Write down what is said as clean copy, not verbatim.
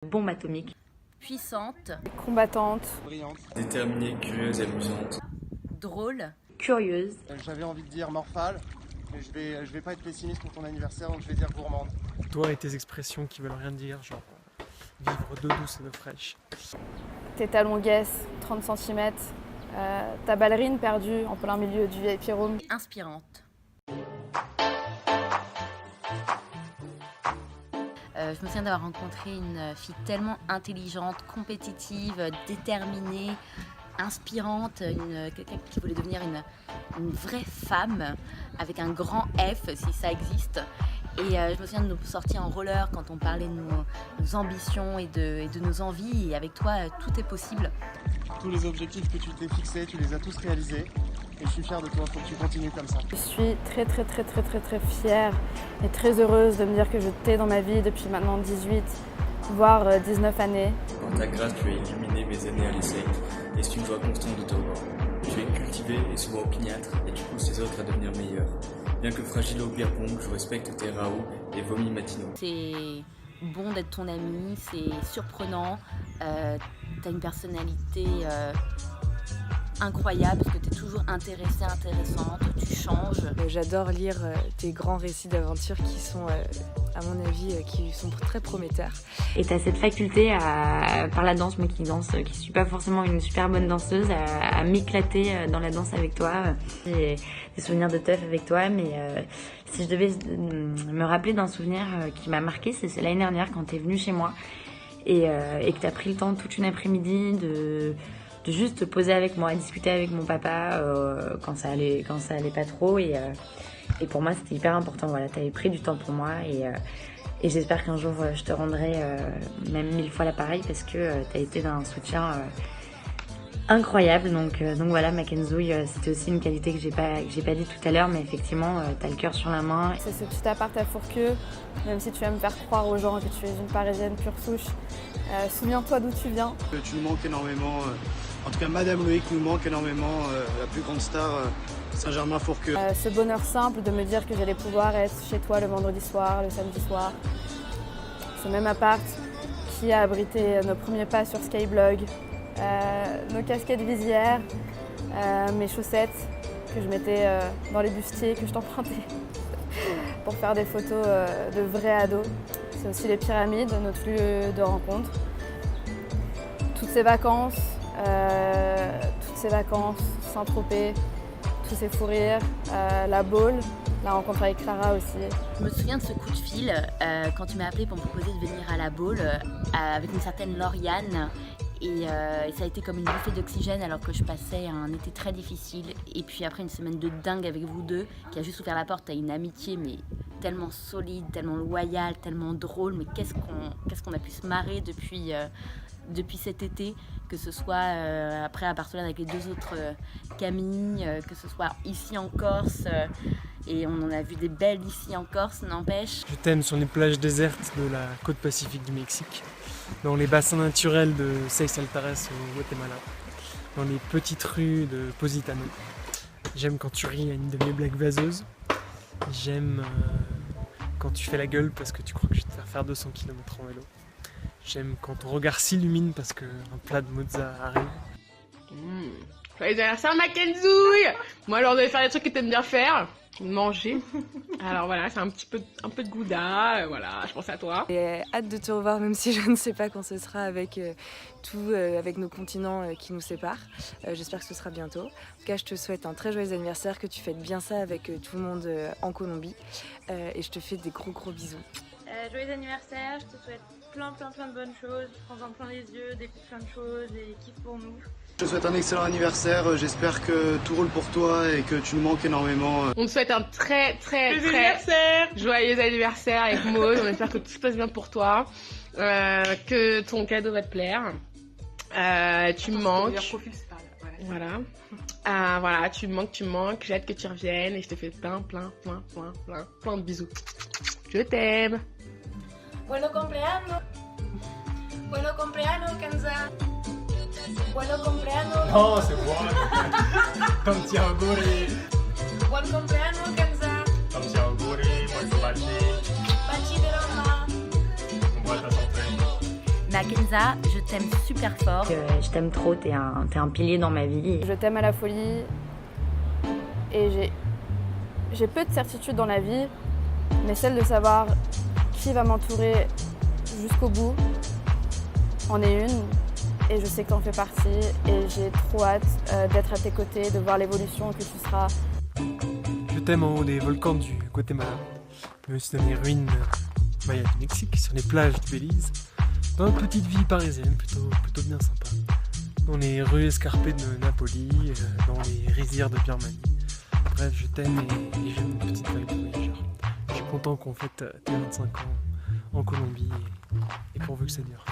Bombe atomique. Puissante. Combattante. Brillante. Déterminée, curieuse, amusante. Drôle. Curieuse. J'avais envie de dire morphale, mais je vais pas être pessimiste pour ton anniversaire, donc je vais dire gourmande. Toi et tes expressions qui veulent rien dire, genre vivre d'eau douce et d'eau fraîche. Tes talons guesses, 30 cm. Ta ballerine perdue en plein milieu du VIP room. Inspirante. Je me souviens d'avoir rencontré une fille tellement intelligente, compétitive, déterminée, inspirante, quelqu'un qui voulait devenir une vraie femme avec un grand F si ça existe. Et je me souviens de nos sorties en roller quand on parlait de nos ambitions et de nos envies. Et avec toi, tout est possible. Tous les objectifs que tu t'es fixés, tu les as tous réalisés. Et je suis fière de toi, faut que tu continues comme ça. Je suis très fière et très heureuse de me dire que je t'ai dans ma vie depuis maintenant 18, voire 19 années. Par ta grâce, tu as illuminé mes années à l'essai, et c'est une joie constante de te voir. Tu es cultivé et souvent opiniâtre, et tu pousses les autres à devenir meilleurs. Bien que fragile au bière-pong, je respecte tes raots et vomis matinaux. C'est bon d'être ton ami, c'est surprenant. T'as une personnalité incroyable parce que t'es toujours intéressante, tu changes. J'adore lire tes grands récits d'aventure qui sont, à mon avis, qui sont très prometteurs. Et t'as cette faculté par la danse, moi qui suis pas forcément une super bonne danseuse, à m'éclater dans la danse avec toi. J'ai des souvenirs de teuf avec toi, mais si je devais me rappeler d'un souvenir qui m'a marqué, c'est l'année dernière quand t'es venue chez moi et que t'as pris le temps toute une après-midi de juste te poser avec moi, discuter avec mon papa quand ça allait pas trop et pour moi c'était hyper important. Voilà, t'avais pris du temps pour moi et j'espère qu'un jour je te rendrai même 1000 fois l'appareil parce que t'as été d'un soutien incroyable. Donc voilà, Mackenzouille, c'était aussi une qualité que j'ai pas dit tout à l'heure, mais effectivement t'as le cœur sur la main. C'est ce petit appart à Fourqueux, même si tu aimes faire croire aux gens que tu es une Parisienne pure souche. Souviens-toi d'où tu viens. Tu nous manques énormément, en tout cas Madame Loïc nous manque énormément, la plus grande star Saint-Germain-Fourqueux. Ce bonheur simple de me dire que j'allais pouvoir être chez toi le vendredi soir, le samedi soir. Ce même appart qui a abrité nos premiers pas sur Skyblog, nos casquettes visières, mes chaussettes que je mettais dans les bustiers, que je t'empruntais pour faire des photos de vrais ados. C'est aussi les pyramides, notre lieu de rencontre. Toutes ces vacances, Saint-Tropez, tous ces fous rires, la Baule, la rencontre avec Clara aussi. Je me souviens de ce coup de fil quand tu m'as appelé pour me proposer de venir à la Baule avec une certaine Lauriane. Et ça a été comme une bouffée d'oxygène alors que je passais un été très difficile. Et puis après une semaine de dingue avec vous deux, qui a juste ouvert la porte à une amitié mais tellement solide, tellement loyale, tellement drôle. Mais qu'est-ce qu'on a pu se marrer depuis cet été, que ce soit après à Barcelone avec les deux autres Camille, que ce soit ici en Corse. Et on en a vu des belles ici en Corse, n'empêche. Je t'aime sur les plages désertes de la côte pacifique du Mexique, dans les bassins naturels de Seis Altares au Guatemala, dans les petites rues de Positano. J'aime quand tu ris à une de mes blagues vaseuses. J'aime quand tu fais la gueule parce que tu crois que je vais te faire faire 200 km en vélo. J'aime quand ton regard s'illumine parce qu'un plat de mozza arrive. Joyeux anniversaire Mackenzouille. Moi alors je vais faire des trucs que t'aimes bien faire. Manger. Alors voilà, c'est un peu de gouda, voilà, je pense à toi. J'ai hâte de te revoir, même si je ne sais pas quand ce sera avec avec nos continents qui nous séparent. J'espère que ce sera bientôt. En tout cas, je te souhaite un très joyeux anniversaire, que tu fêtes bien ça avec tout le monde en Colombie. Et je te fais des gros bisous. Joyeux anniversaire, je te souhaite plein de bonnes choses. Prends-en plein les yeux, découvre plein de choses et kiffe pour nous. Je te souhaite un excellent anniversaire, j'espère que tout roule pour toi et que tu nous manques énormément. On te souhaite un très joyeux anniversaire avec Maud. On espère que tout se passe bien pour toi, que ton cadeau va te plaire. Tu me manques. Voilà. Voilà, tu me manques. J'ai hâte que tu reviennes et je te fais plein de bisous. Je t'aime. Bueno cumpleaños. Bueno cumpleaños, Kenza. Bueno cumpleaños. Non, c'est moi. Comme ti auguri. Buen cumpleaños, Kenza. Comme ti auguri, molto baci. Baci de Roma. On voit ta santé. Voilà, Kenza, je t'aime super fort. Je t'aime trop, t'es un pilier dans ma vie. Je t'aime à la folie et j'ai peu de certitudes dans la vie, mais celle de savoir qui va m'entourer jusqu'au bout en est une. Et je sais que t'en fais partie et j'ai trop hâte d'être à tes côtés, de voir l'évolution que tu seras. Je t'aime en haut des volcans du Guatemala, mais aussi dans les ruines mayas du Mexique, sur les plages du Belize, dans une petite ville parisienne plutôt bien sympa, dans les rues escarpées de Napoli, dans les rizières de Birmanie. Bref, je t'aime et j'aime une petite vibe de voyageur. Je suis content qu'on fête tes 25 ans en Colombie et pourvu que ça dure.